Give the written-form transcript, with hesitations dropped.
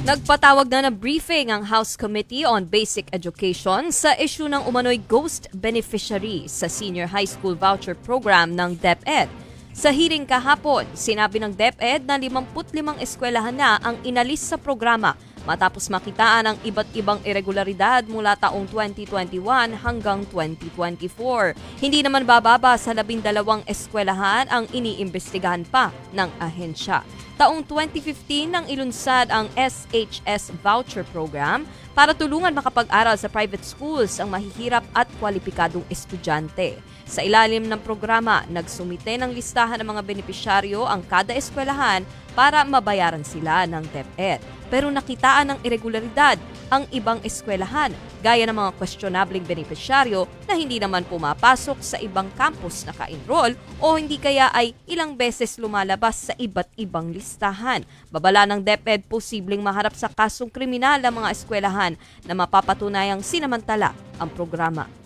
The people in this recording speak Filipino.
Nagpatawag na ng briefing ang House Committee on Basic Education sa issue ng umano'y ghost beneficiary sa Senior High School Voucher Program ng DepEd. Sa hearing kahapon, sinabi ng DepEd na 55 eskwelahan na ang inalis sa programa matapos makitaan ang iba't ibang irregularidad mula taong 2021 hanggang 2024. Hindi naman bababa sa 12 eskwelahan ang iniimbestigahan pa ng ahensya. Taong 2015 nang ilunsad ang SHS Voucher Program para tulungan makapag-aral sa private schools ang mahihirap at kwalipikadong estudyante. Sa ilalim ng programa, nagsumite ng listahan ng mga benepisyaryo ang kada eskwelahan para mabayaran sila ng DepEd. Pero nakitaan ng irregularidad ang ibang eskwelahan, gaya ng mga questionabling benepisyaryo na hindi naman pumapasok sa ibang campus na ka-enroll o hindi kaya ay ilang beses lumalabas sa iba't ibang listahan. Babala ng DepEd, posibleng maharap sa kasong kriminal ang mga eskwelahan na mapapatunayang sinamantala ang programa.